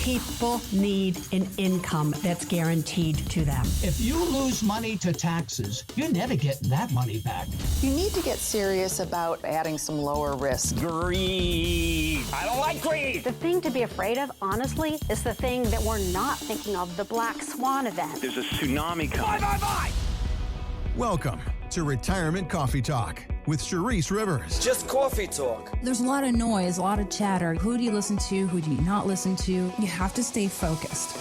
People need an income that's guaranteed to them. If you lose money to taxes, you're never getting that money back. You need to get serious about adding some lower risk. Greed. I don't like greed. The thing to be afraid of, honestly, is the thing that we're not thinking of, the black swan event. There's a tsunami coming. Bye. Welcome to Retirement Coffee Talk with Charisse Rivers. Just coffee talk. There's a lot of noise, a lot of chatter. Who do you listen to? Who do you not listen to? You have to stay focused.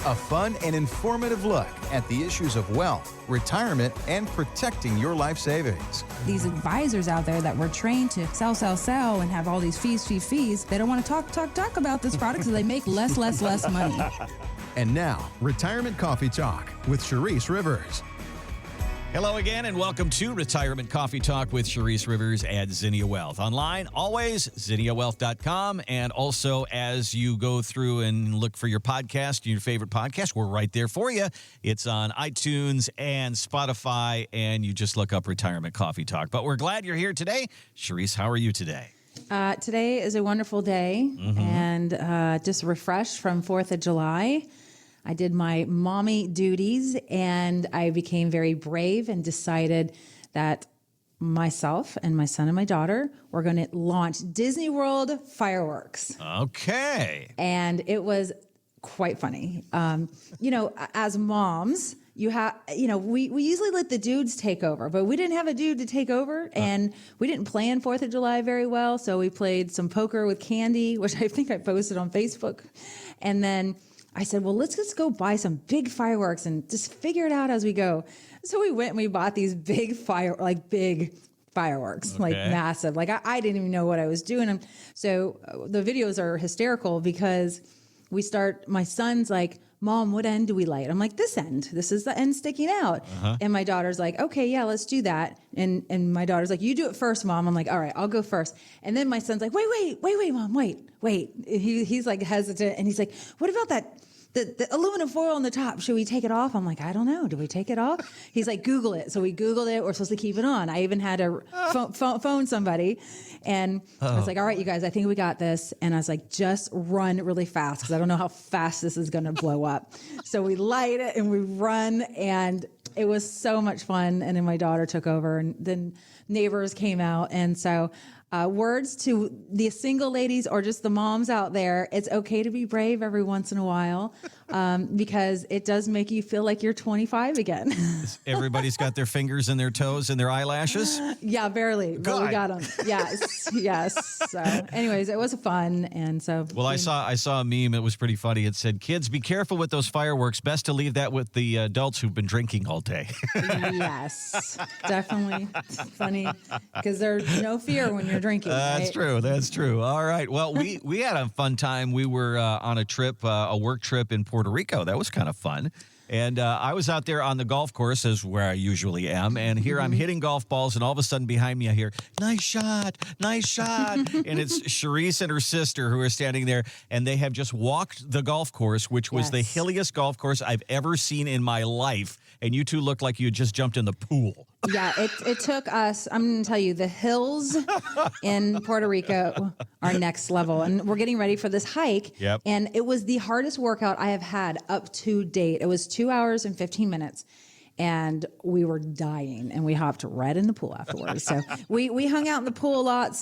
A fun and informative look at the issues of wealth, retirement, and protecting your life savings. These advisors out there that were trained to sell, and have all these fees. They don't want to talk about this product, so they make less money. And now, Retirement Coffee Talk with Charisse Rivers. Hello again, and welcome to Retirement Coffee Talk with Charisse Rivers at Zinnia Wealth. Online, always, zinniawealth.com. And also, as you go through and look for your podcast, your favorite podcast, we're right there for you. It's on iTunes and Spotify, and you just look up Retirement Coffee Talk. But we're glad you're here today. Charisse, how are you today? Today is a wonderful day, and just refreshed from 4th of July. I did my mommy duties, and I became very brave and decided that myself and my son and my daughter were going to launch Disney World fireworks. Okay. And it was quite funny. As moms, we usually let the dudes take over, but we didn't have a dude to take over, and we didn't plan 4th of July very well. So we played some poker with candy, which I think I posted on Facebook. And then I said, well, let's just go buy some big fireworks and just figure it out as we go. So we went and we bought these big fireworks, like massive. Like I didn't even know what I was doing. So the videos are hysterical because my son's like, Mom, what end do we light? I'm like, this end. This is the end sticking out. And my daughter's like, okay, yeah, let's do that. And my daughter's like, you do it first, Mom. I'm like, all right, I'll go first. And then my son's like, wait, Mom, wait. He's like hesitant. And he's like, what about that? The aluminum foil on the top, should we take it off? I'm like, I don't know. Do we take it off? He's like, Google it. So we Googled it. We're supposed to keep it on. I even had to phone somebody. And I was like, all right, you guys, I think we got this. And I was like, just run really fast because I don't know how fast this is going to blow up. So we light it and we run, and it was so much fun. And then my daughter took over, and then neighbors came out. And so words to the single ladies or just the moms out there, it's okay to be brave every once in a while because it does make you feel like you're 25 again. Everybody's got their fingers and their toes and their eyelashes? Yeah, barely. But we got them. Yes. So anyways, it was fun. And so. Well, I saw a meme. It was pretty funny. It said, kids, be careful with those fireworks. Best to leave that with the adults who've been drinking all day. Yes, definitely. Funny because there's no fear when you're drinking. That's true. That's true. All right. Well, we had a fun time. We were on a trip, a work trip in Puerto Rico. That was kind of fun. And I was out there on the golf course, as where I usually am. And here I'm hitting golf balls, and all of a sudden behind me I hear, nice shot. And it's Charisse and her sister who are standing there, and they have just walked the golf course, which was the hilliest golf course I've ever seen in my life. And you two looked like you had just jumped in the pool. Yeah, it took us, I'm going to tell you, the hills in Puerto Rico are next level. And we're getting ready for this hike. Yep. And it was the hardest workout I have had up to date. It was 2 hours and 15 minutes. And we were dying, and we hopped right in the pool afterwards. So we hung out in the pool a lot.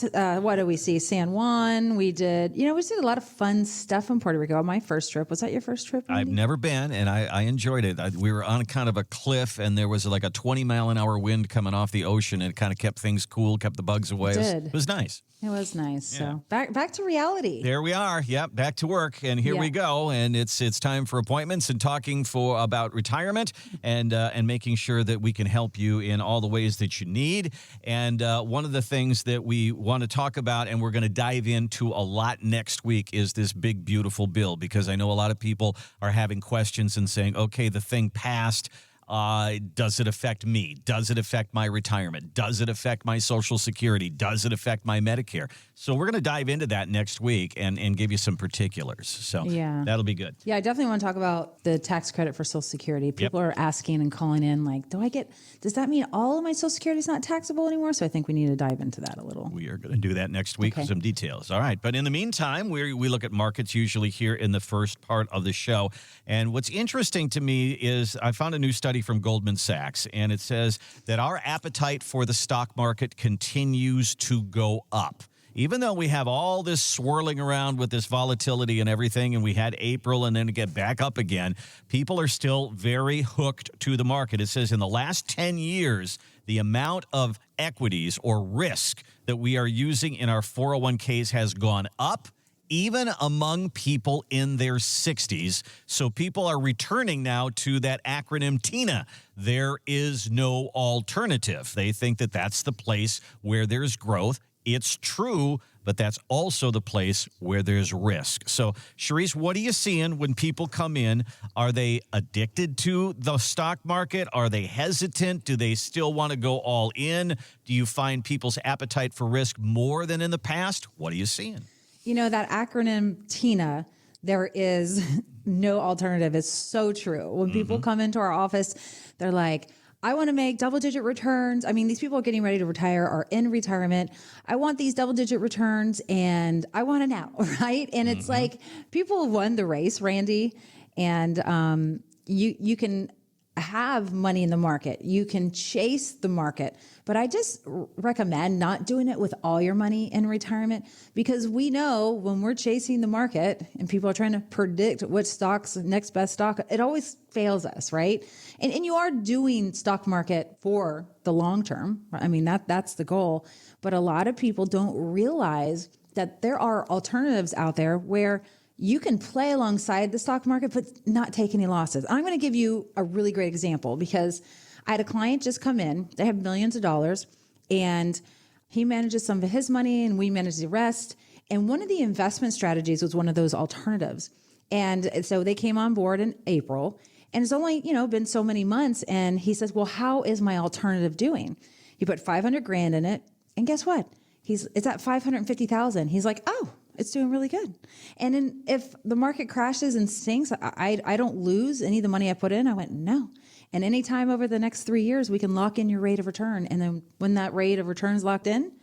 What did we see? San Juan. We did a lot of fun stuff in Puerto Rico. My first trip. Was that your first trip, Randy? I've never been, and I enjoyed it. We were on kind of a cliff, and there was like a 20-mile-an-hour wind coming off the ocean, and it kind of kept things cool, kept the bugs away. It was nice. It was nice. Yeah. So back to reality. There we are. Yep, back to work, and here we go. And it's time for appointments and talking about retirement and making sure that we can help you in all the ways that you need. And one of the things that we want to talk about, and we're going to dive into a lot next week, is this big, beautiful bill, because I know a lot of people are having questions and saying, okay, the thing passed. Does it affect me? Does it affect my retirement? Does it affect my Social Security? Does it affect my Medicare? So we're going to dive into that next week and give you some particulars. So that'll be good. Yeah, I definitely want to talk about the tax credit for Social Security. People are asking and calling in like, does that mean all of my Social Security is not taxable anymore? So I think we need to dive into that a little. We are going to do that next week with some details. All right. But in the meantime, we look at markets usually here in the first part of the show. And what's interesting to me is I found a new study from Goldman Sachs, and it says that our appetite for the stock market continues to go up. Even though we have all this swirling around with this volatility and everything, and we had April and then to get back up again, people are still very hooked to the market. It says in the last 10 years, the amount of equities or risk that we are using in our 401ks has gone up, even among people in their 60s. So people are returning now to that acronym TINA. There is no alternative. They think that that's the place where there's growth. It's true, but that's also the place where there's risk. So, Charisse, what are you seeing when people come in? Are they addicted to the stock market? Are they hesitant? Do they still want to go all in? Do you find people's appetite for risk more than in the past? What are you seeing? You know, that acronym TINA, there is no alternative. It's so true. When people come into our office, they're like, I want to make double-digit returns. I mean, these people are getting ready to retire or in retirement. I want these double-digit returns, and I want it now, right? And it's like people won the race, Randy, and you can have money in the market. You can chase the market. But I just recommend not doing it with all your money in retirement, because we know when we're chasing the market and people are trying to predict which stock's next best stock, it always fails us, right? And you are doing stock market for the long term. I mean, that's the goal. But a lot of people don't realize that there are alternatives out there where you can play alongside the stock market, but not take any losses. I'm going to give you a really great example, because I had a client just come in. They have millions of dollars, and he manages some of his money and we manage the rest. And one of the investment strategies was one of those alternatives. And so they came on board in April, and it's only, been so many months. And he says, well, how is my alternative doing? He put 500 grand in it. And guess what? It's at 550,000. He's like, oh, it's doing really good. And then if the market crashes and sinks, I don't lose any of the money I put in. I went, no. And anytime over the next 3 years, we can lock in your rate of return. And then when that rate of return is locked in,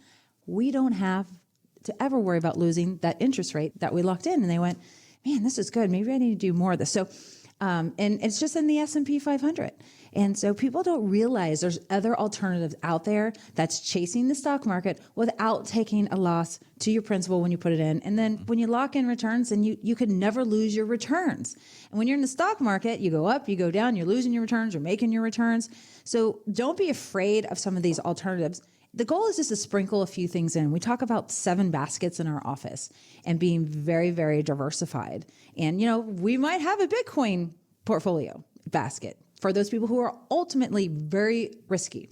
we don't have to ever worry about losing that interest rate that we locked in. And they went, man, this is good. Maybe I need to do more of this. So, and it's just in the S&P 500. And so people don't realize there's other alternatives out there that's chasing the stock market without taking a loss to your principal when you put it in. And then when you lock in returns, then you could never lose your returns. And when you're in the stock market, you go up, you go down, you're losing your returns, you're making your returns. So don't be afraid of some of these alternatives. The goal is just to sprinkle a few things in. We talk about 7 baskets in our office and being very, very diversified. And, we might have a Bitcoin portfolio basket for those people who are ultimately very risky.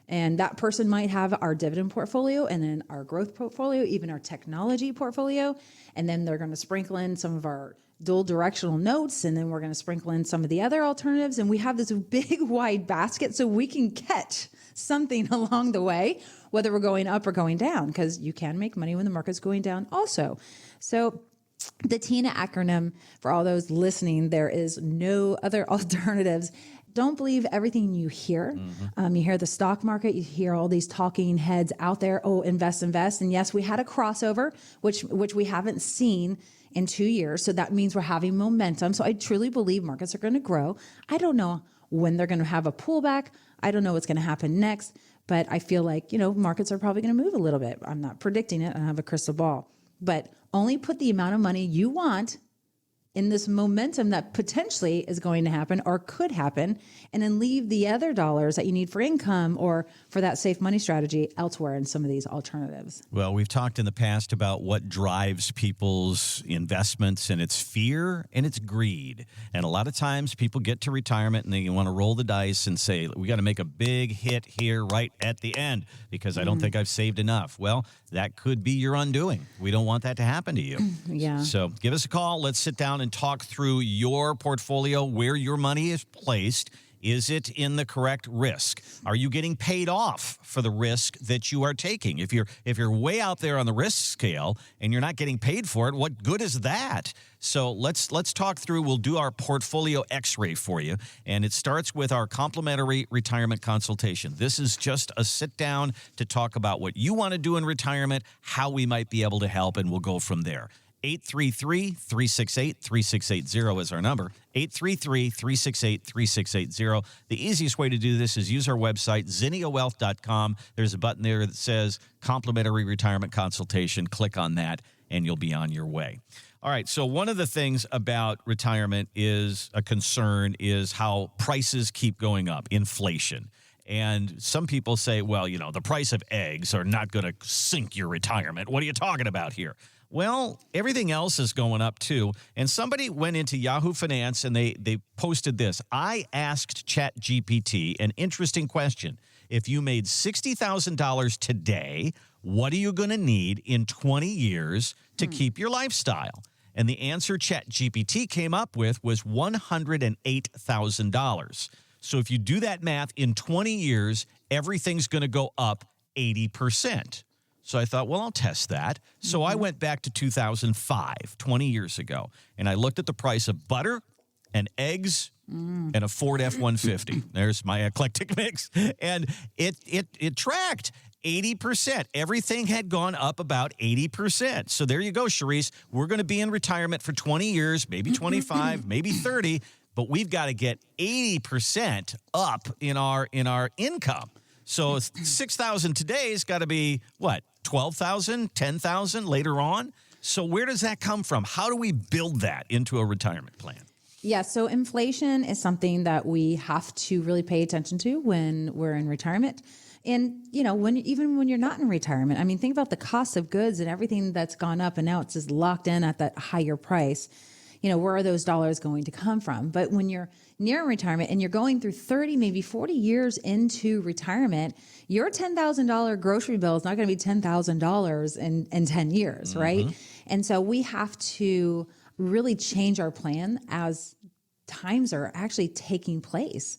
And that person might have our dividend portfolio and then our growth portfolio, even our technology portfolio. And then they're going to sprinkle in some of our dual directional notes. And then we're going to sprinkle in some of the other alternatives. And we have this big wide basket so we can catch something along the way, whether we're going up or going down, because you can make money when the market's going down also. So the TINA acronym, for all those listening, there is no other alternatives. Don't believe everything you hear. You hear the stock market, you hear all these talking heads out there, oh, invest. And yes, we had a crossover, which we haven't seen in 2 years. So that means we're having momentum. So I truly believe markets are going to grow. I don't know when they're going to have a pullback. I don't know what's going to happen next, but I feel like, markets are probably going to move a little bit. I'm not predicting it. I don't have a crystal ball, but only put the amount of money you want in this momentum that potentially is going to happen or could happen, and then leave the other dollars that you need for income or for that safe money strategy elsewhere in some of these alternatives. Well, we've talked in the past about what drives people's investments, and it's fear and it's greed. And a lot of times people get to retirement and they want to roll the dice and say, we got to make a big hit here right at the end because I don't think I've saved enough. Well, that could be your undoing. We don't want that to happen to you. Yeah. So give us a call. Let's sit down and talk through your portfolio, where your money is placed Is it in the correct risk? Are you getting paid off for the risk that you are taking? If you're way out there on the risk scale and you're not getting paid for it, what good is that? So let's talk through. We'll do our portfolio x-ray for you, and it starts with our complimentary retirement consultation. This is just a sit down to talk about what you want to do in retirement, how we might be able to help, and we'll go from there. 833-368-3680 is our number. 833-368-3680. The easiest way to do this is use our website, zinniawealth.com. There's a button there that says complimentary retirement consultation. Click on that, and you'll be on your way. All right, so one of the things about retirement is a concern is how prices keep going up, inflation. And some people say, well, the price of eggs are not going to sink your retirement. What are you talking about here? Well, everything else is going up, too. And somebody went into Yahoo Finance, and they posted this. I asked ChatGPT an interesting question. If you made $60,000 today, what are you going to need in 20 years to keep your lifestyle? And the answer ChatGPT came up with was $108,000. So if you do that math, in 20 years, everything's going to go up 80%. So I thought, well, I'll test that. So I went back to 2005, 20 years ago, and I looked at the price of butter and eggs and a Ford F-150. There's my eclectic mix. And it tracked 80%. Everything had gone up about 80%. So there you go, Charisse. We're going to be in retirement for 20 years, maybe 25, maybe 30, but we've got to get 80% up in our income. So 6,000 today has got to be, what, 12,000, 10,000 later on? So where does that come from? How do we build that into a retirement plan? Yeah, so inflation is something that we have to really pay attention to when we're in retirement. And, even when you're not in retirement, I mean, think about the cost of goods and everything that's gone up, and now it's just locked in at that higher price. Where are those dollars going to come from? But when you're near retirement and you're going through 30, maybe 40 years into retirement, your $10,000 grocery bill is not going to be $10,000 in 10 years, right? And so we have to really change our plan as times are actually taking place.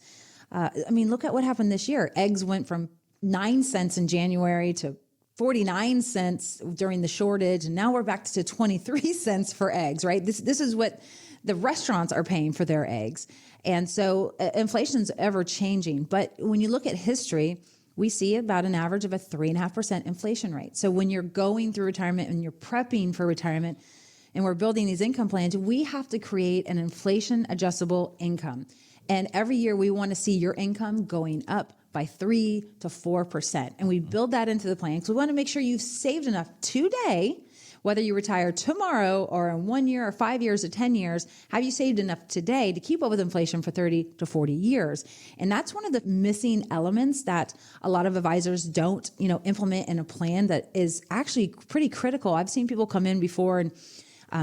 Look at what happened this year. Eggs went from 9 cents in January to 49 cents during the shortage, and now we're back to 23 cents for eggs, right? This is what the restaurants are paying for their eggs. And so inflation's ever changing. But when you look at history, we see about an average of a 3.5% inflation rate. So when you're going through retirement and you're prepping for retirement and we're building these income plans, we have to create an inflation adjustable income. And every year we want to see your income going up by 3 to 4%. And we build that into the plan because we want to make sure you've saved enough today, whether you retire tomorrow or in 1 year or 5 years or 10 years, have you saved enough today to keep up with inflation for 30 to 40 years? And that's one of the missing elements that a lot of advisors don't, implement in a plan that is actually pretty critical. I've seen people come in before and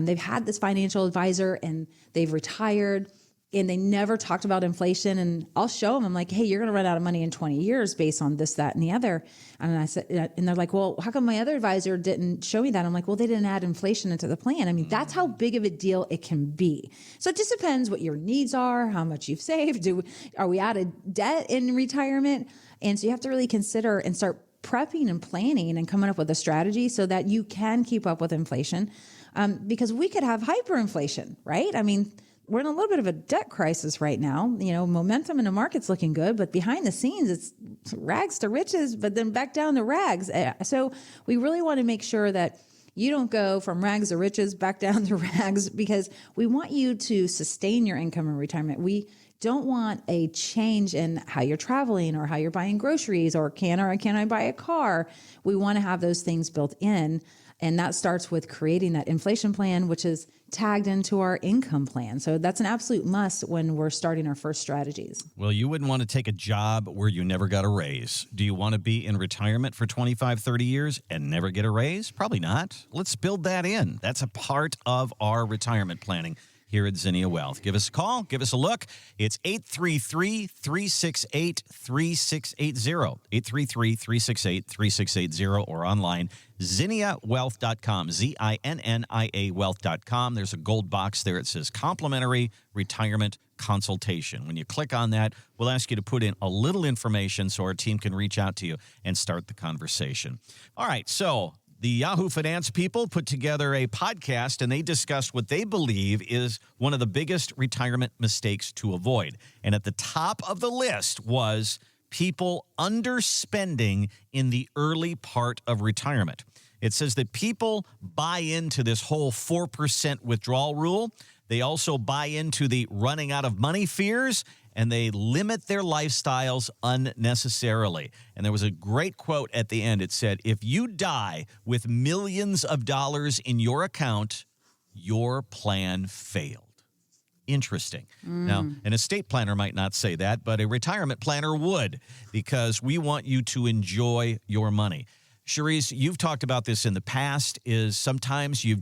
they've had this financial advisor and they've retired and they never talked about inflation. And I'll show them, I'm like, hey, you're going to run out of money in 20 years based on this, that, and the other. And I said, and they're like, well, how come my other advisor didn't show me that? I'm like, well, they didn't add inflation into the plan. That's how big of a deal it can be. So it just depends what your needs are, how much you've saved. Are we out of debt in retirement? And so you have to really consider and start prepping and planning and coming up with a strategy so that you can keep up with inflation. Because we could have hyperinflation, right? We're in a little bit of a debt crisis right now. Momentum in the market's looking good, but behind the scenes, it's rags to riches, but then back down to rags. So we really want to make sure that you don't go from rags to riches back down to rags because we want you to sustain your income in retirement. We don't want a change in how you're traveling or how you're buying groceries or can I buy a car. We want to have those things built in. And that starts with creating that inflation plan, which is tagged into our income plan. So that's an absolute must when we're starting our first strategies. Well, you wouldn't want to take a job where you never got a raise. Do you want to be in retirement for 25, 30 years and never get a raise? Probably not. Let's build that in. That's a part of our retirement planning. here at Zinnia Wealth. Give us a call. Give us a look. It's 833-368-3680. 833-368-3680 or online, ZinniaWealth.com, ZINNIA Wealth.com. There's a gold box there. It says complimentary retirement consultation. When you click on that, we'll ask you to put in a little information so our team can reach out to you and start the conversation. All right, so the Yahoo Finance people put together a podcast, and they discussed what they believe is one of the biggest retirement mistakes to avoid. And at the top of the list was people underspending in the early part of retirement. It says that people buy into this whole 4% withdrawal rule. They also buy into the running out of money fears, and they limit their lifestyles unnecessarily. And there was a great quote at the end. It said, if you die with millions of dollars in your account, your plan failed. Interesting. Now, an estate planner might not say that, but a retirement planner would, because we want you to enjoy your money. Cherise, you've talked about this in the past, is sometimes you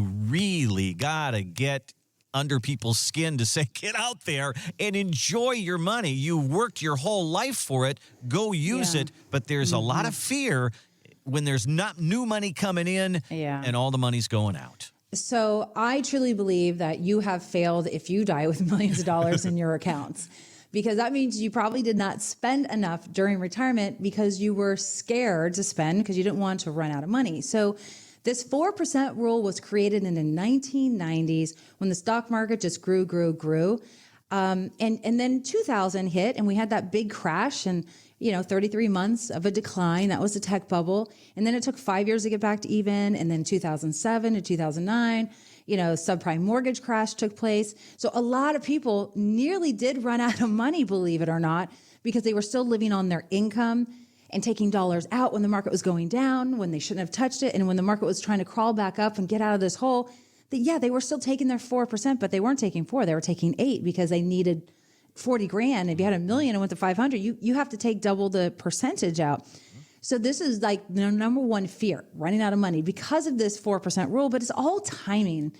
really got to get under people's skin to say, get out there and enjoy your money. You worked your whole life for it. Go use it. But there's a lot of fear when there's not new money coming in and all the money's going out. So I truly believe that you have failed if you die with millions of dollars in your accounts, because that means you probably did not spend enough during retirement because you were scared to spend because you didn't want to run out of money. So this 4% rule was created in the 1990s when the stock market just grew. And then 2000 hit and we had that big crash and, 33 months of a decline. That was the tech bubble. And then it took 5 years to get back to even. And then 2007 to 2009, subprime mortgage crash took place. So a lot of people nearly did run out of money, believe it or not, because they were still living on their income and taking dollars out when the market was going down, when they shouldn't have touched it. And when the market was trying to crawl back up and get out of this hole, they were still taking their 4%, but they weren't taking 4, they were taking 8 because they needed 40 grand. If you had $1 million and went to 500, you have to take double the percentage out. So this is like the number one fear, running out of money because of this 4% rule, but it's all timing.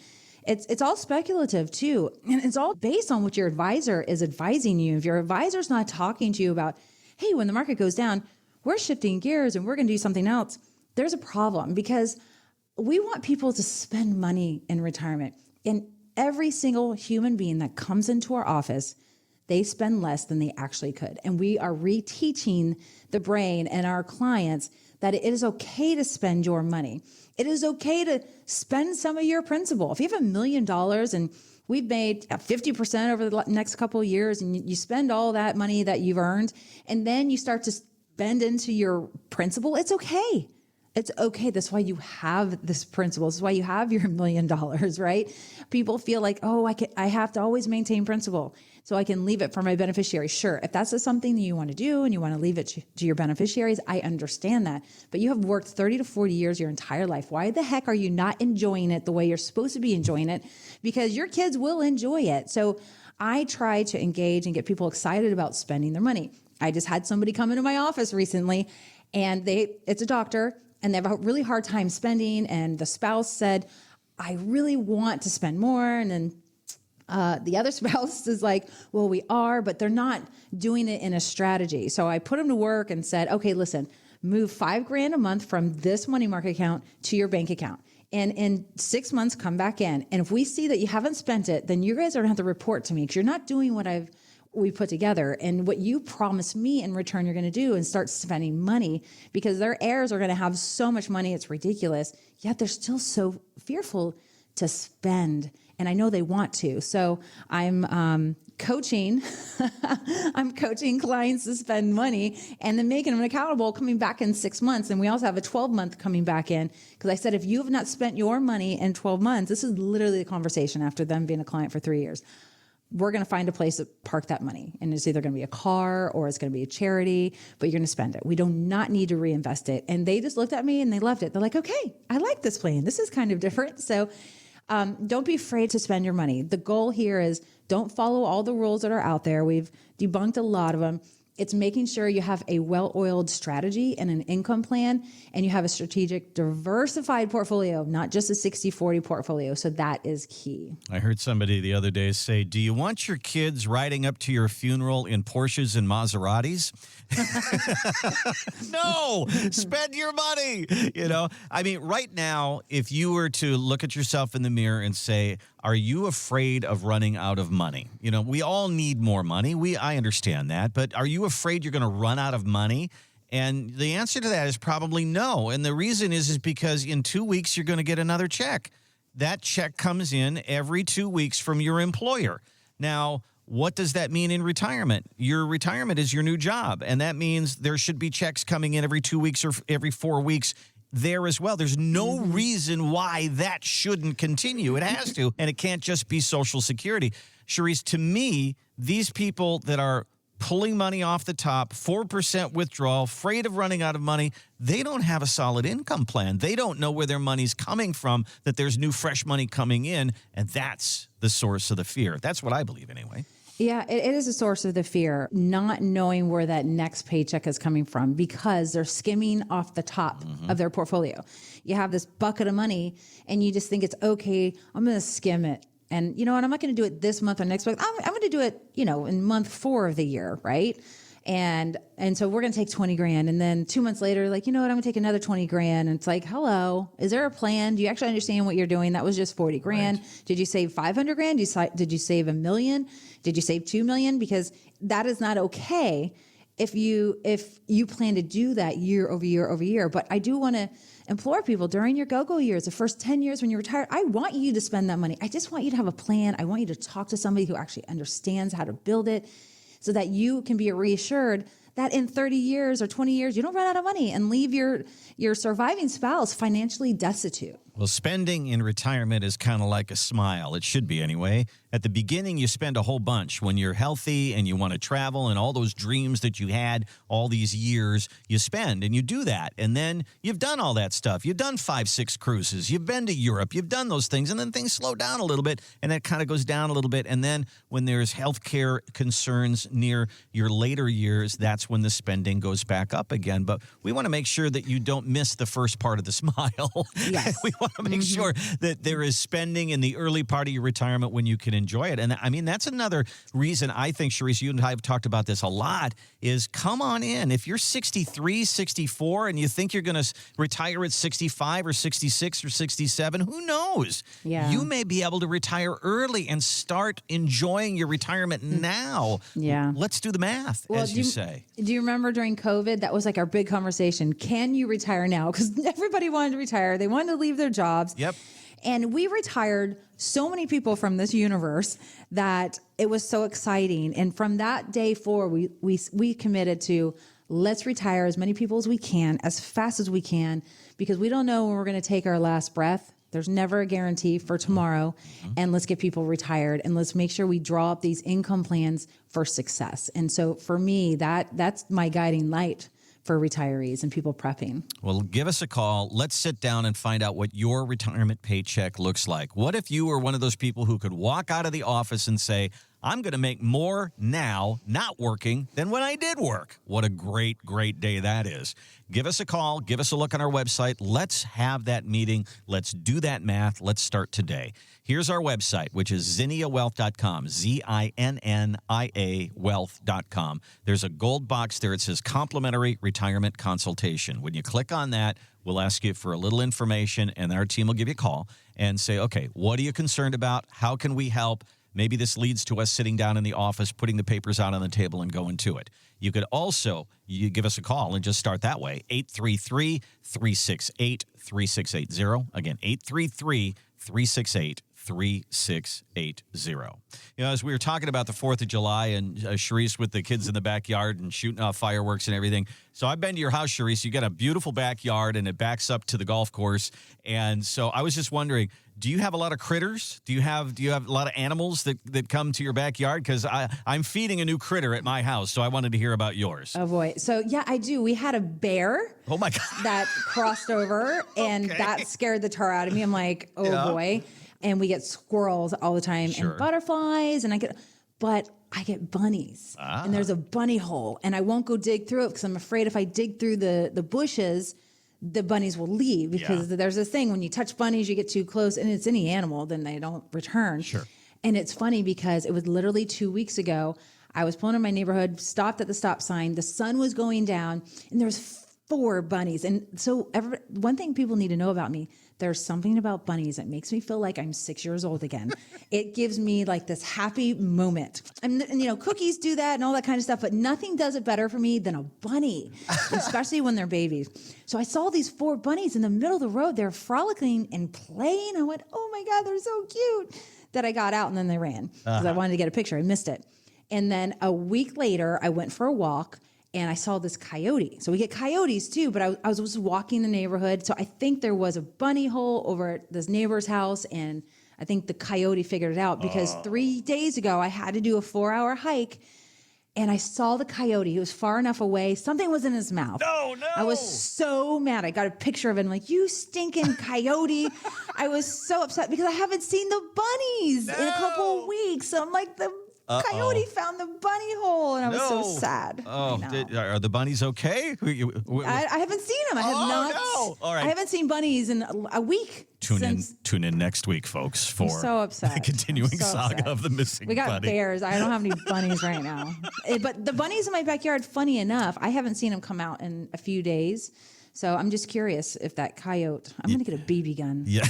It's all speculative too. And it's all based on what your advisor is advising you. If your advisor's not talking to you about, hey, when the market goes down, we're shifting gears and we're going to do something else, there's a problem, because we want people to spend money in retirement. And every single human being that comes into our office, they spend less than they actually could. And we are reteaching the brain and our clients that it is okay to spend your money. It is okay to spend some of your principal. If you have $1 million and we've made 50% over the next couple of years, and you spend all that money that you've earned, and then you start to spend into your principal, it's okay. It's okay. That's why you have this principal. This is why you have your $1 million, right? People feel like, I have to always maintain principal so I can leave it for my beneficiaries. Sure, if that's something that you want to do and you want to leave it to your beneficiaries, I understand that. But you have worked 30 to 40 years your entire life. Why the heck are you not enjoying it the way you're supposed to be enjoying it? Because your kids will enjoy it. So I try to engage and get people excited about spending their money. I just had somebody come into my office recently, and it's a doctor, and they have a really hard time spending. And the spouse said, I really want to spend more. And then the other spouse is like, well, we are, but they're not doing it in a strategy. So I put them to work and said, okay, listen, move $5,000 a month from this money market account to your bank account. And in 6 months, come back in. And if we see that you haven't spent it, then you guys are going to have to report to me, because you're not doing what we put together and what you promised me in return you're going to do, and start spending money, because their heirs are going to have so much money. It's ridiculous. Yet they're still so fearful to spend. And I know they want to. So I'm coaching. I'm coaching clients to spend money and then making them accountable coming back in 6 months. And we also have a 12-month coming back in, because I said, if you have not spent your money in 12 months, this is literally the conversation after them being a client for 3 years. We're going to find a place to park that money. And it's either going to be a car or it's going to be a charity, but you're going to spend it. We do not need to reinvest it. And they just looked at me and they loved it. They're like, okay, I like this plan. This is kind of different. So don't be afraid to spend your money. The goal here is don't follow all the rules that are out there. We've debunked a lot of them. It's making sure you have a well-oiled strategy and an income plan, and you have a strategic, diversified portfolio, not just a 60-40 portfolio. So that is key. I heard somebody the other day say, do you want your kids riding up to your funeral in Porsches and Maseratis? No, spend your money. I mean, right now, if you were to look at yourself in the mirror and say, are you afraid of running out of money? We all need more money. I understand that. But are you afraid you're going to run out of money? And the answer to that is probably no. And the reason is because in 2 weeks, you're going to get another check. That check comes in every 2 weeks from your employer. Now, what does that mean in retirement? Your retirement is your new job. And that means there should be checks coming in every 2 weeks or every 4 weeks there as well. There's no reason why that shouldn't continue. It has to. And it can't just be Social Security. Cherise, to me, these people that are pulling money off the top, 4% withdrawal, afraid of running out of money, they don't have a solid income plan. They don't know where their money's coming from, that there's new fresh money coming in, and that's the source of the fear. That's what I believe anyway. Yeah, it is a source of the fear, not knowing where that next paycheck is coming from because they're skimming off the top of their portfolio. You have this bucket of money and you just think it's okay, I'm going to skim it. And you know what, I'm not going to do it this month or next month. I'm going to do it, in month 4 of the year, right? And so we're going to take 20 grand. And then 2 months later, like, you know what, I'm going to take another 20 grand. And it's like, hello, is there a plan? Do you actually understand what you're doing? That was just 40 grand. Right. Did you save 500 grand? Did you save $1 million? Did you save 2 million? Because that is not okay if you plan to do that year over year over year. But I do want to implore people during your go-go years, the first 10 years when you're retired, I want you to spend that money. I just want you to have a plan. I want you to talk to somebody who actually understands how to build it, so that you can be reassured that in 30 years or 20 years, you don't run out of money and leave your surviving spouse financially destitute. Well, spending in retirement is kind of like a smile. It should be anyway. At the beginning, you spend a whole bunch. When you're healthy and you want to travel and all those dreams that you had all these years, you spend and you do that. And then you've done all that stuff. You've done 5-6 cruises. You've been to Europe. You've done those things. And then things slow down a little bit and it kind of goes down a little bit. And then when there's healthcare concerns near your later years, that's when the spending goes back up again. But we want to make sure that you don't miss the first part of the smile. Yes. We want to make sure that there is spending in the early part of your retirement when you can enjoy it. And I mean, that's another reason I think, Cherise, you and I have talked about this a lot, is come on in. If you're 63, 64, and you think you're going to retire at 65 or 66 or 67, who knows? Yeah. You may be able to retire early and start enjoying your retirement now. Yeah. Let's do the math, as you say. Do you remember during COVID, that was like our big conversation. Can you retire now? Because everybody wanted to retire. They wanted to leave their jobs. Yep. And we retired so many people from this universe that it was so exciting. And from that day forward, we committed to let's retire as many people as we can, as fast as we can, because we don't know when we're going to take our last breath. There's never a guarantee for tomorrow. And let's get people retired and let's make sure we draw up these income plans for success. And so for me, that's my guiding light for retirees and people prepping. Well, give us a call. Let's sit down and find out what your retirement paycheck looks like. What if you were one of those people who could walk out of the office and say, I'm going to make more now not working than when I did work? What a great, great day that is. Give us a call. Give us a look on our website. Let's have that meeting. Let's do that math. Let's start today. Here's our website, which is zinniawealth.com, ZINNIA wealth.com. There's a gold box there. It says complimentary retirement consultation. When you click on that, we'll ask you for a little information, and our team will give you a call and say, okay, what are you concerned about? How can we help? Maybe this leads to us sitting down in the office, putting the papers out on the table and going to it. You could also give us a call and just start that way, 833-368-3680. Again, 833-368-3680. As we were talking about the 4th of July and Cherise with the kids in the backyard and shooting off fireworks and everything. So I've been to your house, Cherise. You got a beautiful backyard and it backs up to the golf course. And so I was just wondering, do you have a lot of critters? Do you have a lot of animals that come to your backyard? Because I'm feeding a new critter at my house, so I wanted to hear about yours. Oh, boy. So, yeah, I do. We had a bear. Oh, my God. That crossed over, and that scared the tar out of me. I'm like, oh, boy. And we get squirrels all the time and butterflies. And but I get bunnies and there's a bunny hole and I won't go dig through it because I'm afraid if I dig through the bushes, the bunnies will leave because there's this thing when you touch bunnies, you get too close and it's any animal, then they don't return. Sure. And it's funny because it was literally 2 weeks ago. I was pulling in my neighborhood, stopped at the stop sign. The sun was going down and there was 4 bunnies. And so one thing people need to know about me, there's something about bunnies that makes me feel like I'm 6 years old again. It gives me like this happy moment. And cookies do that and all that kind of stuff, but nothing does it better for me than a bunny, especially when they're babies. So I saw these 4 bunnies in the middle of the road. They're frolicking and playing. I went, oh my God, they're so cute. That I got out and then they ran because I wanted to get a picture. I missed it. And then a week later, I went for a walk and I saw this coyote. So we get coyotes too, but I was just walking the neighborhood. So I think there was a bunny hole over at this neighbor's house. And I think the coyote figured it out because 3 days ago, I had to do a 4-hour hike and I saw the coyote. He was far enough away. Something was in his mouth. No. I was so mad. I got a picture of it. I'm like, you stinking coyote. I was so upset because I haven't seen the bunnies in a couple of weeks. So I'm like, the coyote found the bunny hole, and I was so sad. Oh, are the bunnies okay? I haven't seen them. I have not. No. All right. I haven't seen bunnies in a week. Tune in next week, folks, for so upset. the continuing saga upset. of the missing We got bunny. bears. I don't have any bunnies right now. But the bunnies in my backyard, funny enough, I haven't seen them come out in a few days. So I'm just curious if that coyote, I'm going to get a BB gun. Yeah.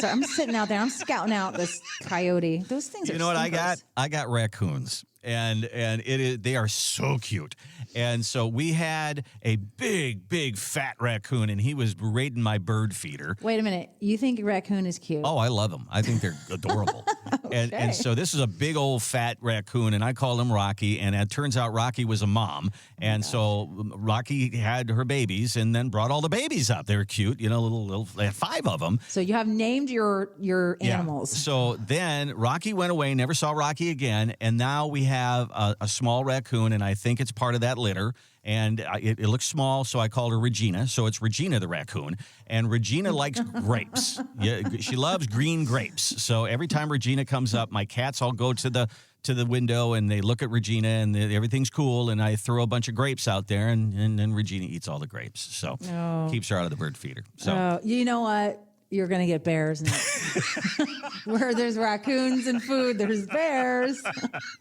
I'm sitting out there. I'm scouting out this coyote. Those things are You know what stinkers. I got? I got raccoons. And they are so cute. And so we had a big fat raccoon, and he was raiding my bird feeder. Wait a minute. You think a raccoon is cute? Oh, I love them. I think they're adorable. And so this is a big old fat raccoon, and I call him Rocky. And it turns out Rocky was a mom. And so Rocky had her babies and then brought all the babies up. They were cute, little 5 of them. So you have named your animals. Yeah. So then Rocky went away, never saw Rocky again. And now we have a small raccoon, and I think it's part of that litter. And it looks small, so I called her Regina. So it's Regina the raccoon. And Regina likes grapes. Yeah, she loves green grapes. So every time Regina comes up, my cats all go to the window, and they look at Regina, and everything's cool. And I throw a bunch of grapes out there, and then Regina eats all the grapes. So keeps her out of the bird feeder. So you know what? You're going to get bears. Where there's raccoons and food, there's bears.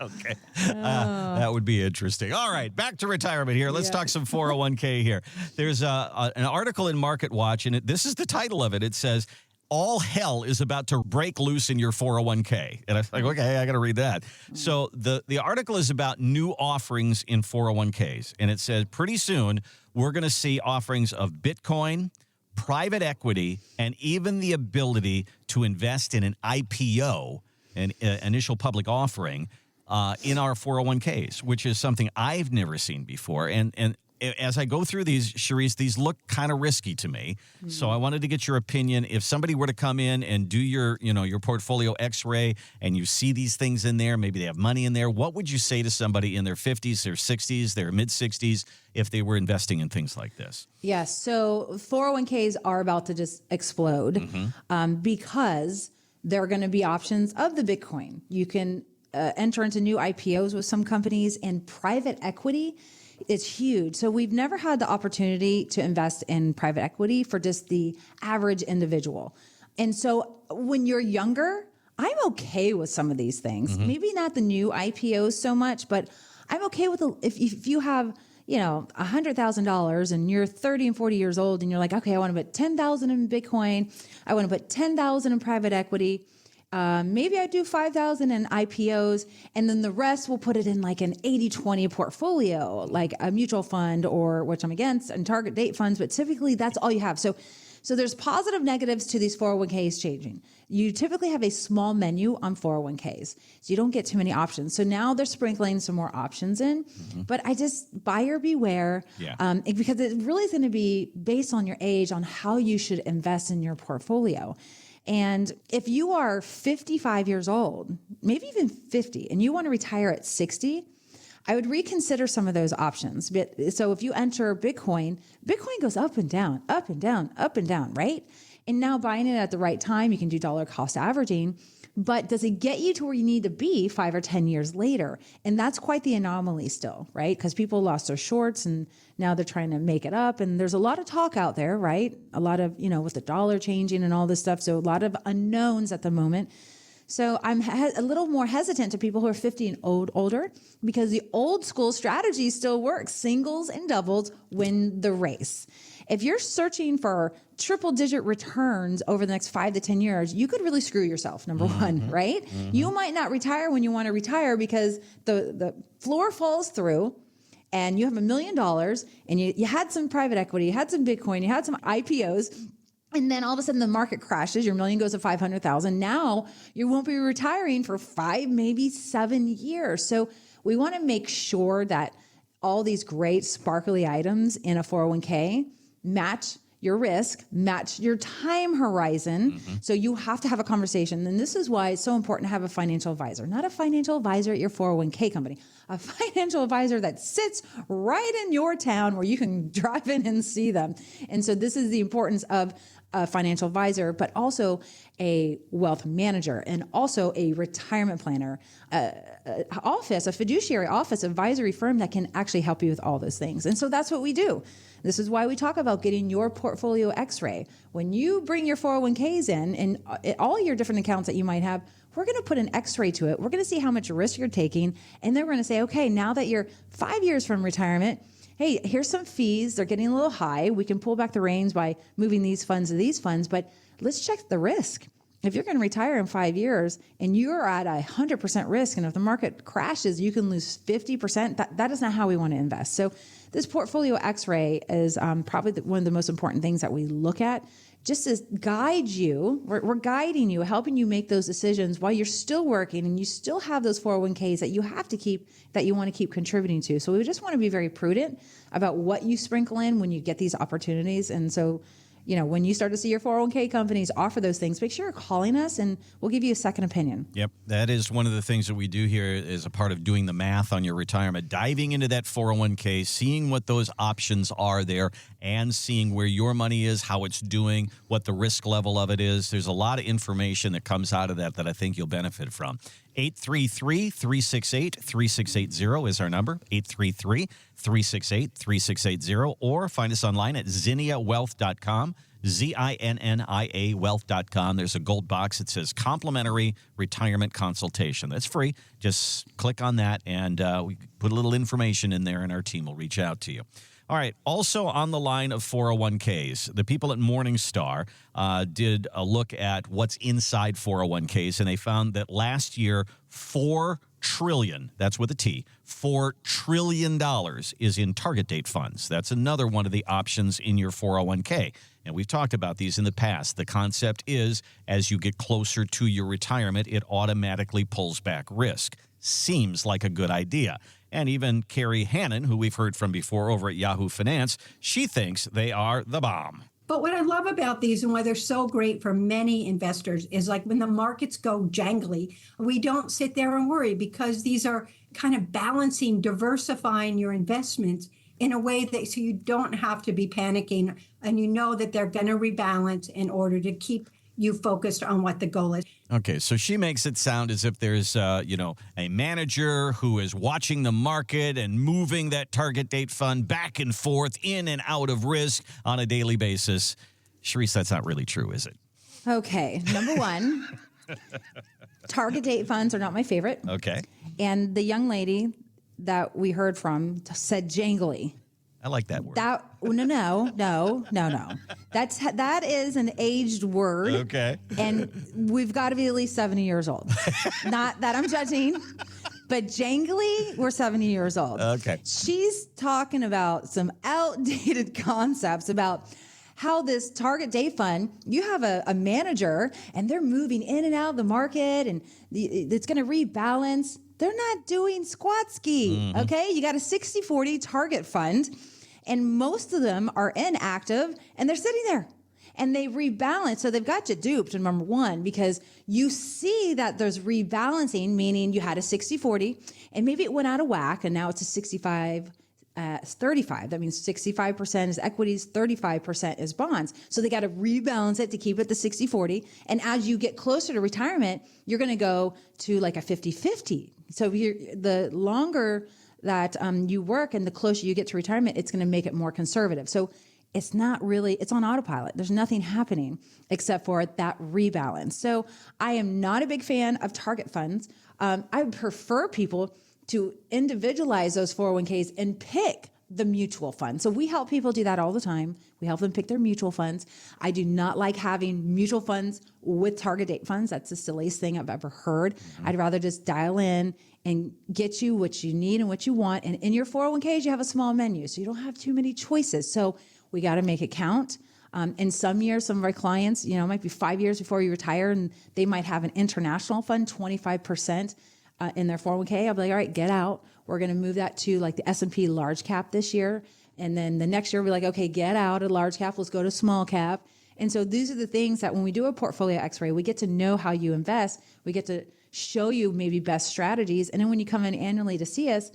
Okay. That would be interesting. All right. Back to retirement here. Let's talk some 401k here. There's an article in Market Watch, and this is the title of it. It says, all hell is about to break loose in your 401k. And I was like, okay, I got to read that. So the article is about new offerings in 401ks. And it says pretty soon we're going to see offerings of Bitcoin, private equity, and even the ability to invest in an IPO, an initial public offering, in our 401ks, which is something I've never seen before. And as I go through these, Charisse, these look kind of risky to me. Mm-hmm. So I wanted to get your opinion. If somebody were to come in and do your portfolio x-ray and you see these things in there, maybe they have money in there, what would you say to somebody in their 50s, their 60s, their mid-60s if they were investing in things like this? Yes. So 401ks are about to just explode because there are going to be options of the Bitcoin. You can enter into new IPOs with some companies, and private equity. It's huge. So we've never had the opportunity to invest in private equity for just the average individual. And so when you're younger, I'm okay with some of these things. Maybe not the new IPOs so much, but I'm okay with if you have, $100,000 and you're 30 and 40 years old and you're like, okay, I want to put 10,000 in Bitcoin. I want to put 10,000 in private equity. Maybe I do 5,000 in IPOs, and then the rest we'll put it in like an 80-20 portfolio, like a mutual fund, or which I'm against, and target date funds. But typically that's all you have. So there's positive negatives to these 401ks changing. You typically have a small menu on 401ks, so you don't get too many options. So now they're sprinkling some more options in, but I just buyer beware, because it really is going to be based on your age, on how you should invest in your portfolio. And if you are 55 years old, maybe even 50, and you want to retire at 60, I would reconsider some of those options. So if you enter Bitcoin goes up and down, up and down, up and down, right? And now buying it at the right time, you can do dollar cost averaging. But does it get you to where you need to be 5 or 10 years later? And that's quite the anomaly still, right? Because people lost their shorts and now they're trying to make it up. And there's a lot of talk out there, right? A lot of, with the dollar changing and all this stuff. So a lot of unknowns at the moment. So I'm a little more hesitant to people who are 50 and older because the old school strategy still works. Singles and doubles win the race. If you're searching for triple digit returns over the next 5 to 10 years, you could really screw yourself, number one, right? You might not retire when you want to retire because the floor falls through and you have $1 million and you had some private equity, you had some Bitcoin, you had some IPOs. And then all of a sudden the market crashes, your $1 million goes to 500,000. Now you won't be retiring for 5, maybe 7 years. So we want to make sure that all these great sparkly items in a 401k match your risk, match your time horizon. So you have to have a conversation. And this is why it's so important to have a financial advisor, not a financial advisor at your 401k company, a financial advisor that sits right in your town where you can drive in and see them. And so this is the importance of a financial advisor, but also a wealth manager and also a retirement planner, a fiduciary office, advisory firm that can actually help you with all those things. And so that's what we do. This is why we talk about getting your portfolio x-ray. When you bring your 401ks in and all your different accounts that you might have, we're going to put an x-ray to it. We're going to see how much risk you're taking. And then we're going to say, okay, now that you're 5 years from retirement, hey, here's some fees. They're getting a little high. We can pull back the reins by moving these funds to these funds, but let's check the risk. If you're going to retire in 5 years and you're at 100% risk, and if the market crashes, you can lose 50%, that is not how we want to invest. So this portfolio x-ray is probably one of the most important things that we look at just to guide you. We're guiding you, helping you make those decisions while you're still working and you still have those 401ks that you have to keep, that you want to keep contributing to. So we just want to be very prudent about what you sprinkle in when you get these opportunities. And so, when you start to see your 401k companies offer those things, make sure you're calling us and we'll give you a second opinion. Yep. That is one of the things that we do here as a part of doing the math on your retirement, diving into that 401k, seeing what those options are there and seeing where your money is, how it's doing, what the risk level of it is. There's a lot of information that comes out of that I think you'll benefit from. 833-368-3680 is our number, 833-368-3680, or find us online at zinniawealth.com, ZINNIA wealth.com. There's a gold box that says complimentary retirement consultation. That's free. Just click on that, and we put a little information in there, and our team will reach out to you. All right. Also on the line of 401ks, the people at Morningstar did a look at what's inside 401ks, and they found that last year, $4 trillion, that's with a T, $4 trillion is in target date funds. That's another one of the options in your 401k. And we've talked about these in the past. The concept is as you get closer to your retirement, it automatically pulls back risk. Seems like a good idea. And even Carrie Hannon, who we've heard from before over at Yahoo Finance, she thinks they are the bomb. But what I love about these and why they're so great for many investors is like when the markets go jangly, we don't sit there and worry because these are kind of balancing, diversifying your investments in a way that so you don't have to be panicking and you know that they're going to rebalance in order to keep you focused on what the goal is. Okay, so she makes it sound as if there's, a manager who is watching the market and moving that target date fund back and forth, in and out of risk on a daily basis. Sharice, that's not really true, is it? Okay, number one, target date funds are not my favorite. Okay. And the young lady that we heard from said jangly. I like that word. No. That is an aged word. Okay. And we've got to be at least 70 years old. Not that I'm judging, but jangly, we're 70 years old. Okay. She's talking about some outdated concepts about how this target date fund, you have a manager and they're moving in and out of the market and it's going to rebalance. They're not doing squat ski, okay? You got a 60-40 target fund, and most of them are inactive, and they're sitting there. And they rebalance, so they've got you duped, number one, because you see that there's rebalancing, meaning you had a 60-40, and maybe it went out of whack, and now it's a 65 It's 35. That means 65% is equities, 35% is bonds. So they got to rebalance it to keep it the 60-40. And as you get closer to retirement, you're going to go to like a 50-50. So the longer that you work and the closer you get to retirement, it's going to make it more conservative. So it's not really, it's on autopilot. There's nothing happening except for that rebalance. So I am not a big fan of target funds. I prefer people to individualize those 401ks and pick the mutual fund. So we help people do that all the time. We help them pick their mutual funds. I do not like having mutual funds with target date funds. That's the silliest thing I've ever heard. I'd rather just dial in and get you what you need and what you want. And in your 401ks, you have a small menu, so you don't have too many choices. So we got to make it count. In some years, some of our clients, it might be 5 years before you retire, and they might have an international fund, 25%. In their 401k, I'll be like, all right, get out. We're going to move that to like the S&P large cap this year. And then the next year we'll be like, okay, get out of large cap. Let's go to small cap. And so these are the things that when we do a portfolio x-ray, we get to know how you invest. We get to show you maybe best strategies. And then when you come in annually to see us,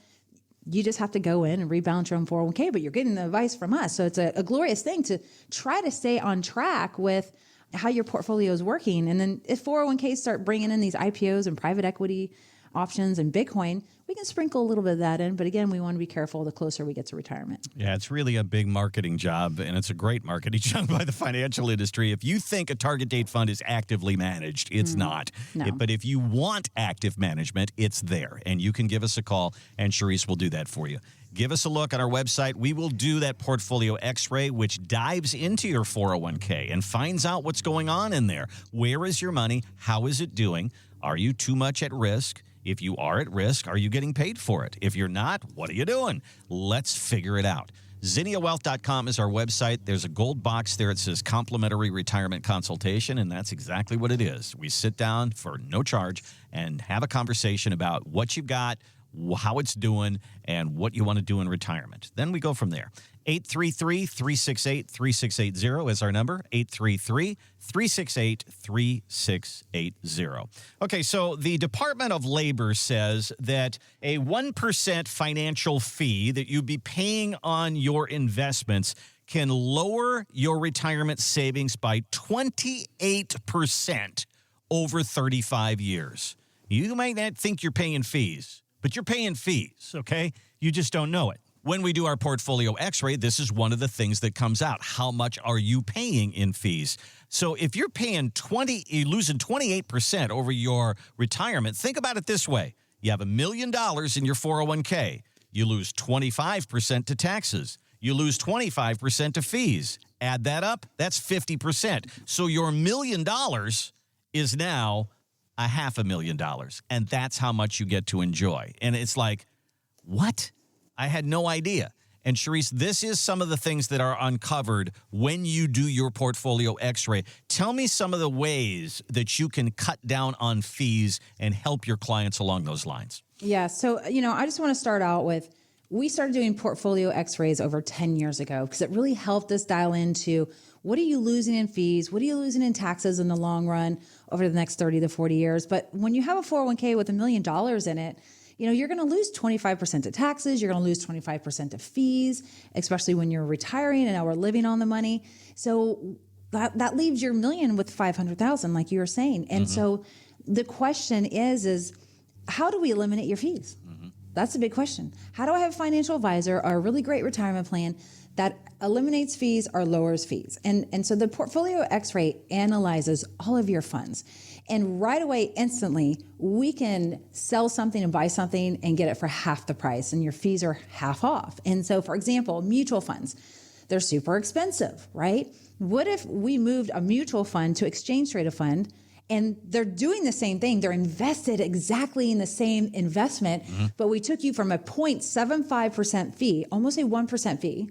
you just have to go in and rebalance your own 401k, but you're getting the advice from us. So it's a glorious thing to try to stay on track with how your portfolio is working. And then if 401ks start bringing in these IPOs and private equity options and Bitcoin, we can sprinkle a little bit of that in. But again, we want to be careful the closer we get to retirement. Yeah, it's really a big marketing job, and it's a great marketing job by the financial industry. If you think a target date fund is actively managed, it's not. No. But if you want active management, it's there. And you can give us a call, and Charisse will do that for you. Give us a look on our website. We will do that portfolio x-ray, which dives into your 401k and finds out what's going on in there. Where is your money? How is it doing? Are you too much at risk? If you are at risk, are you getting paid for it? If you're not, what are you doing? Let's figure it out. ZinniaWealth.com is our website. There's a gold box there. It says complimentary retirement consultation, and that's exactly what it is. We sit down for no charge and have a conversation about what you've got, how it's doing, and what you want to do in retirement. Then we go from there. 833-368-3680 is our number, 833-368-3680. Okay, so the Department of Labor says that a 1% financial fee that you'd be paying on your investments can lower your retirement savings by 28% over 35 years. You might not think you're paying fees, but you're paying fees, okay? You just don't know it. When we do our portfolio x-ray, this is one of the things that comes out. How much are you paying in fees? So if you're paying you're losing 28% over your retirement, think about it this way. You have $1 million in your 401k. You lose 25% to taxes. You lose 25% to fees. Add that up, that's 50%. So your $1 million is now $500,000. And that's how much you get to enjoy. And it's like, what? I had no idea. And Charisse, this is some of the things that are uncovered when you do your portfolio x-ray. Tell me some of the ways that you can cut down on fees and help your clients along those lines. Yeah. So, I just want to start out with, we started doing portfolio x-rays over 10 years ago because it really helped us dial into what are you losing in fees? What are you losing in taxes in the long run over the next 30 to 40 years? But when you have a 401k with $1 million in it, you're going to lose 25% to taxes. You're going to lose 25% to fees, especially when you're retiring and now we're living on the money. So that leaves your $1 million with $500,000, like you were saying. And so the question is how do we eliminate your fees? That's a big question. How do I have a financial advisor or a really great retirement plan that eliminates fees or lowers fees? And so the portfolio x-ray analyzes all of your funds. And right away, instantly, we can sell something and buy something and get it for half the price, and your fees are half off. And so, for example, mutual funds, they're super expensive, right? What if we moved a mutual fund to exchange traded fund, and they're doing the same thing? They're invested exactly in the same investment, but we took you from a 0.75% fee, almost a 1% fee,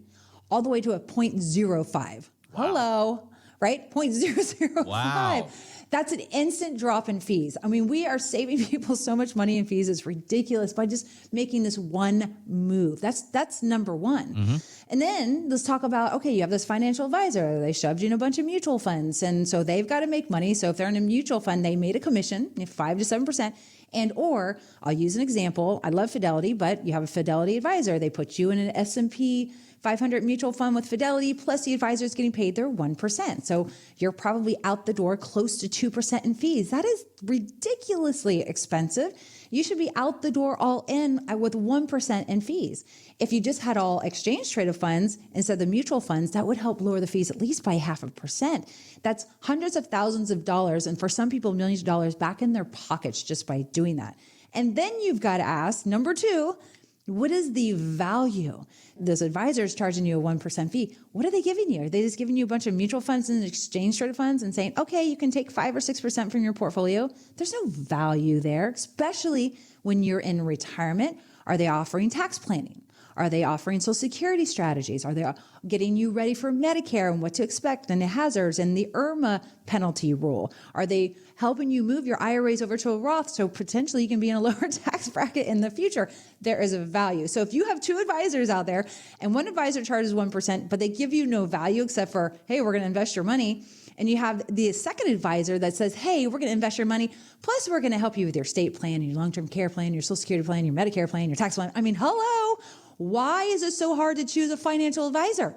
all the way to a 0.05. Wow. Hello, right? 0.005. Wow. That's an instant drop in fees. I mean, we are saving people so much money in fees. It's ridiculous by just making this one move. That's number one. And then let's talk about, okay, you have this financial advisor. They shoved you in a bunch of mutual funds. And so they've got to make money. So if they're in a mutual fund, they made a commission, 5 to 7%. And or I'll use an example. I love Fidelity, but you have a Fidelity advisor. They put you in an S&P 500 mutual fund with Fidelity, plus the advisor is getting paid their 1%. So you're probably out the door close to 2% in fees. That is ridiculously expensive. You should be out the door all in with 1% in fees. If you just had all exchange traded funds instead of the mutual funds, that would help lower the fees at least by 0.5%. That's hundreds of thousands of dollars, and for some people, millions of dollars back in their pockets just by doing that. And then you've got to ask, number two, what is the value? This advisor is charging you a 1% fee. What are they giving you? Are they just giving you a bunch of mutual funds and exchange traded funds and saying, okay, you can take 5 or 6% from your portfolio? There's no value there, especially when you're in retirement. Are they offering tax planning? Are they offering Social Security strategies? Are they getting you ready for Medicare and what to expect and the hazards and the IRMA penalty rule? Are they helping you move your IRAs over to a Roth so potentially you can be in a lower tax bracket in the future? There is a value. So if you have two advisors out there and one advisor charges 1%, but they give you no value except for, hey, we're going to invest your money. And you have the second advisor that says, hey, we're going to invest your money. Plus, we're going to help you with your estate plan, your long-term care plan, your Social Security plan, your Medicare plan, your tax plan. I mean, hello. Why is it so hard to choose a financial advisor?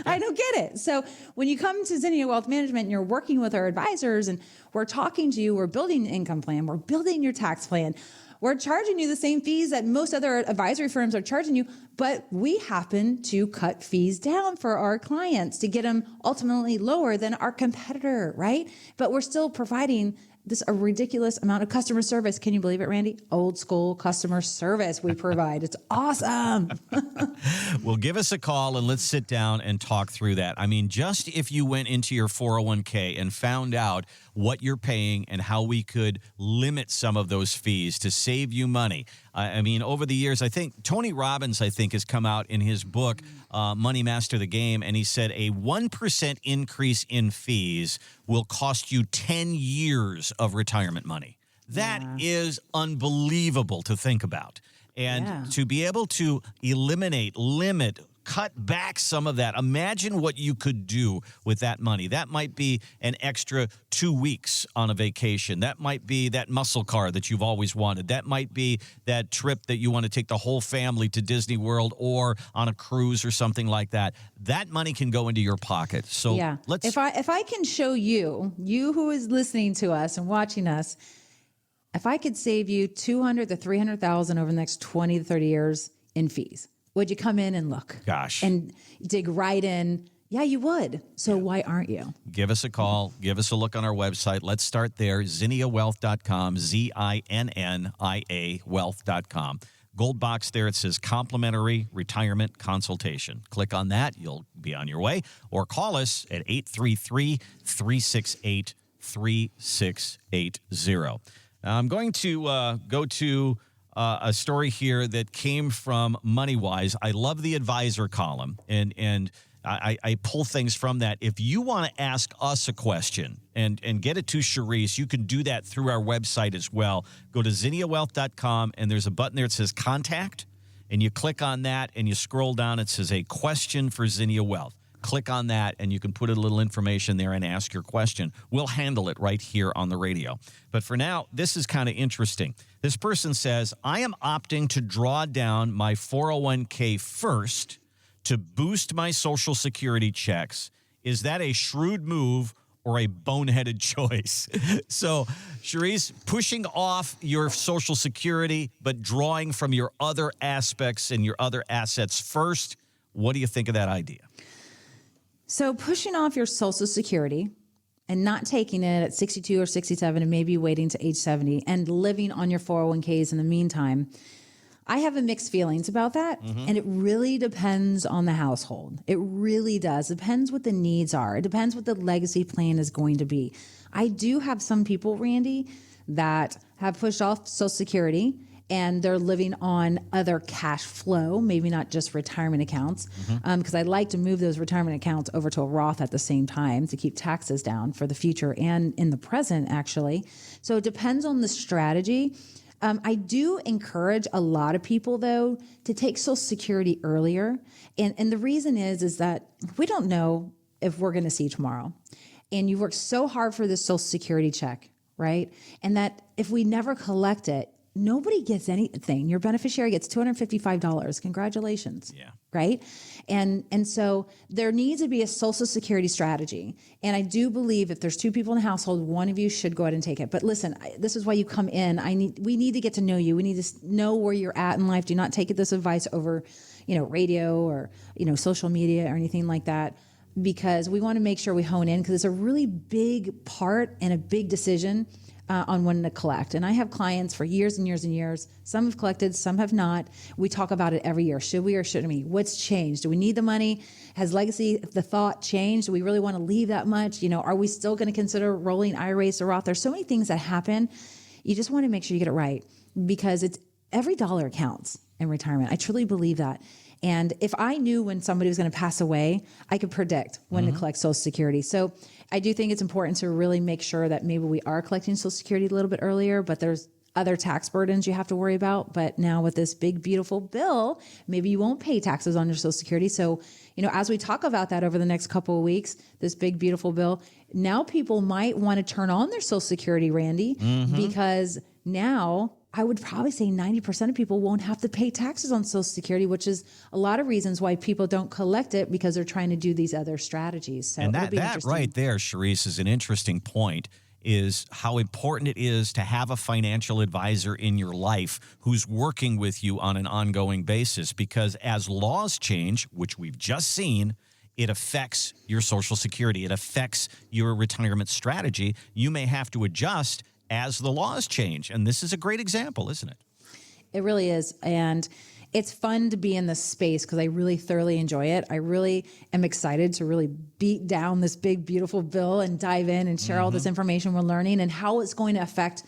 I don't get it. So when you come to Zinnia Wealth Management and you're working with our advisors and we're talking to you, we're building an income plan, we're building your tax plan, we're charging you the same fees that most other advisory firms are charging you, but we happen to cut fees down for our clients to get them ultimately lower than our competitor, right? But we're still providing a ridiculous amount of customer service. Can you believe it, Randy? Old school customer service we provide. It's awesome. Well, give us a call and let's sit down and talk through that. I mean, just if you went into your 401k and found out what you're paying and how we could limit some of those fees to save you money. I mean, over the years, I think Tony Robbins, has come out in his book, Money Master the Game, and he said a 1% increase in fees will cost you 10 years of retirement money. That is unbelievable to think about. And to be able to eliminate, limit, cut back some of that. Imagine what you could do with that money. That might be an extra 2 weeks on a vacation. That might be that muscle car that you've always wanted. That might be that trip that you want to take the whole family to Disney World or on a cruise or something like that. That money can go into your pocket. So let's. If I can show you who is listening to us and watching us, if I could save you $200,000 to $300,000 over the next 20 to 30 years in fees, would you come in and look? Gosh. And dig right in? Yeah, you would. So why aren't you? Give us a call. Give us a look on our website. Let's start there. ZinniaWealth.com, ZINNIA wealth.com. Gold box there. It says complimentary retirement consultation. Click on that. You'll be on your way. Or call us at 833-368-3680. Now, I'm going to go to a story here that came from MoneyWise. I love the advisor column, and I pull things from that. If you want to ask us a question and get it to Charisse, you can do that through our website as well. Go to ZinniaWealth.com, and there's a button there that says Contact, and you click on that, and you scroll down. It says a question for Zinnia Wealth. Click on that, and you can put a little information there and ask your question. We'll handle it right here on the radio. But for now, this is kind of interesting. This person says, I am opting to draw down my 401k first to boost my Social Security checks. Is that a shrewd move or a boneheaded choice? So, Charisse, pushing off your Social Security, but drawing from your other aspects and your other assets first, what do you think of that idea? So pushing off your Social Security and not taking it at 62 or 67 and maybe waiting to age 70 and living on your 401ks in the meantime, I have mixed feelings about that. And it really depends on the household. It really does. It depends what the needs are. It depends what the legacy plan is going to be. I do have some people, Randy, that have pushed off Social Security and they're living on other cash flow, maybe not just retirement accounts, because I'd like to move those retirement accounts over to a Roth at the same time to keep taxes down for the future and in the present, actually. So it depends on the strategy. I do encourage a lot of people, though, to take Social Security earlier. And the reason is that we don't know if we're going to see tomorrow. And you work so hard for this Social Security check. right? And that if we never collect it, nobody gets anything. Your beneficiary gets $255. Congratulations. Yeah. Right. And so there needs to be a Social Security strategy. And I do believe if there's two people in the household, one of you should go ahead and take it. But listen, this is why you come in. We need to get to know you. We need to know where you're at in life. Do not take this advice over, radio or, social media or anything like that, because we want to make sure we hone in, because it's a really big part and a big decision on when to collect. And I have clients for years and years and years. Some have collected, some have not. We talk about it every year. Should we or shouldn't we? What's changed? Do we need the money? Has legacy, the thought changed? Do we really want to leave that much? Are we still going to consider rolling IRAs or Roth? There's so many things that happen. You just want to make sure you get it right, because it's every dollar counts in retirement. I truly believe that. And if I knew when somebody was going to pass away, I could predict when to collect Social Security. So I do think it's important to really make sure that maybe we are collecting Social Security a little bit earlier, but there's other tax burdens you have to worry about. But now with this big, beautiful bill, maybe you won't pay taxes on your Social Security. So, as we talk about that over the next couple of weeks, this big, beautiful bill, now people might want to turn on their Social Security, Randy, because now I would probably say 90% of people won't have to pay taxes on Social Security, which is a lot of reasons why people don't collect it, because they're trying to do these other strategies. So and that right there, Charisse, is an interesting point, is how important it is to have a financial advisor in your life who's working with you on an ongoing basis, because as laws change, which we've just seen, it affects your Social Security. It affects your retirement strategy. You may have to adjust as the laws change. And this is a great example, isn't it? It really is. And it's fun to be in this space because I really thoroughly enjoy it. I really am excited to really beat down this big, beautiful bill and dive in and share all this information we're learning and how it's going to affect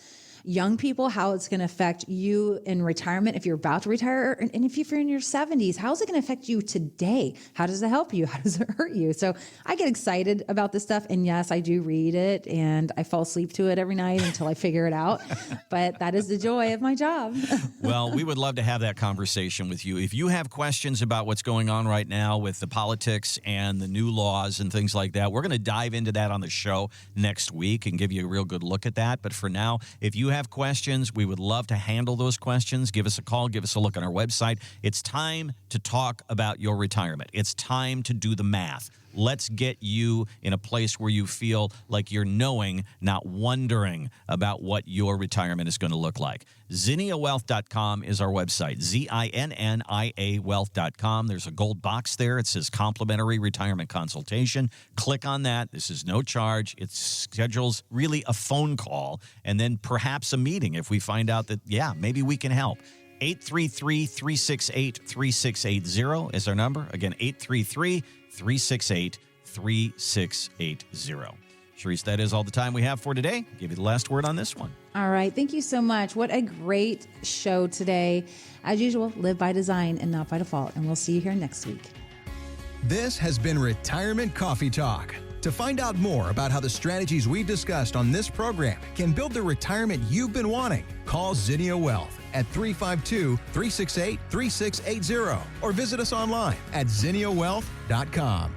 young people, how it's going to affect you in retirement if you're about to retire, and if you're in your 70s, how is it going to affect you today? How does it help you? How does it hurt you? So I get excited about this stuff, and yes, I do read it, and I fall asleep to it every night until I figure it out, but that is the joy of my job. Well, we would love to have that conversation with you. If you have questions about what's going on right now with the politics and the new laws and things like that, we're going to dive into that on the show next week and give you a real good look at that. But for now, if you have questions, we would love to handle those questions. Give us a call. Give us a look on our website. It's time to talk about your retirement. It's time to do the math. Let's get you in a place where you feel like you're knowing, not wondering about what your retirement is going to look like. ZinniaWealth.com is our website. ZINNIA Wealth.com. There's a gold box there. It says complimentary retirement consultation. Click on that. This is no charge. It schedules really a phone call and then perhaps a meeting if we find out that, yeah, maybe we can help. 833-368-3680 is our number. Again, 833-368-3680. Charisse, that is all the time we have for today. I'll give you the last word on this one. All right. Thank you so much. What a great show today. As usual, live by design and not by default. And we'll see you here next week. This has been Retirement Coffee Talk. To find out more about how the strategies we've discussed on this program can build the retirement you've been wanting, call Zinnia Wealth at 352-368-3680 or visit us online at zinniawealth.com.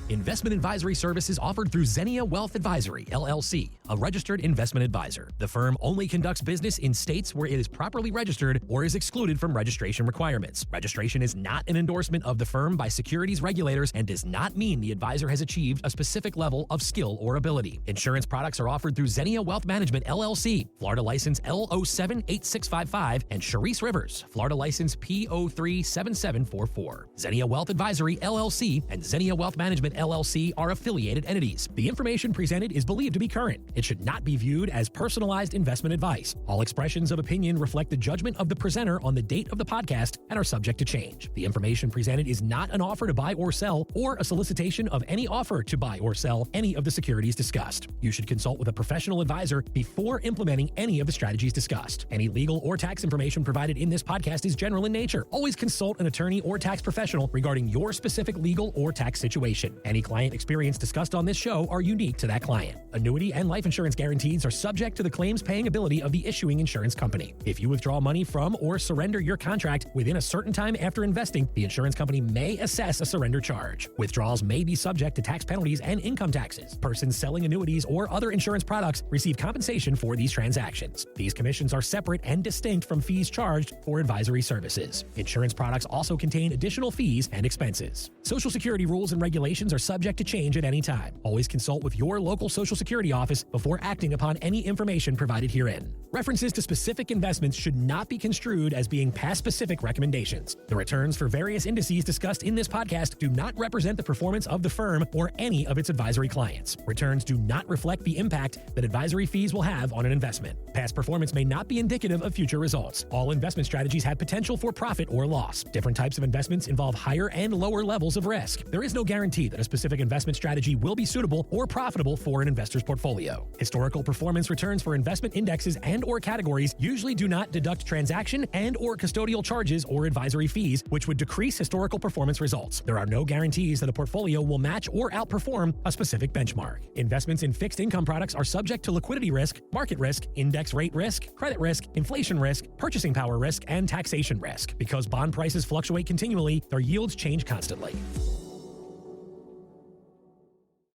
Investment advisory services offered through Zinnia Wealth Advisory, LLC, a registered investment advisor. The firm only conducts business in states where it is properly registered or is excluded from registration requirements. Registration is not an endorsement of the firm by securities regulators and does not mean the advisor has achieved a specific level of skill or ability. Insurance products are offered through Zinnia Wealth Management, LLC, Florida license L078655, and Charisse Rivers, Florida license P037744. Zinnia Wealth Advisory, LLC, and Zinnia Wealth Management, LLC are affiliated entities. The information presented is believed to be current. It should not be viewed as personalized investment advice. All expressions of opinion reflect the judgment of the presenter on the date of the podcast and are subject to change. The information presented is not an offer to buy or sell or a solicitation of any offer to buy or sell any of the securities discussed. You should consult with a professional advisor before implementing any of the strategies discussed. Any legal or tax information provided in this podcast is general in nature. Always consult an attorney or tax professional regarding your specific legal or tax situation. Any client experience discussed on this show are unique to that client. Annuity and life insurance guarantees are subject to the claims paying ability of the issuing insurance company. If you withdraw money from or surrender your contract within a certain time after investing, the insurance company may assess a surrender charge. Withdrawals may be subject to tax penalties and income taxes. Persons selling annuities or other insurance products receive compensation for these transactions. These commissions are separate and distinct from fees charged for advisory services. Insurance products also contain additional fees and expenses. Social Security rules and regulations are subject to change at any time. Always consult with your local Social Security office before acting upon any information provided herein. References to specific investments should not be construed as being past specific recommendations. The returns for various indices discussed in this podcast do not represent the performance of the firm or any of its advisory clients. Returns do not reflect the impact that advisory fees will have on an investment. Past performance may not be indicative of future results. All investment strategies have potential for profit or loss. Different types of investments involve higher and lower levels of risk. There is no guarantee that a specific investment strategy will be suitable or profitable for an investor's portfolio. Historical performance returns for investment indexes and or categories usually do not deduct transaction and or custodial charges or advisory fees, which would decrease historical performance results. There are no guarantees that a portfolio will match or outperform a specific benchmark. Investments in fixed income products are subject to liquidity risk, market risk, index rate risk, credit risk, inflation risk, purchasing power risk, and taxation risk. Because bond prices fluctuate continually, their yields change constantly.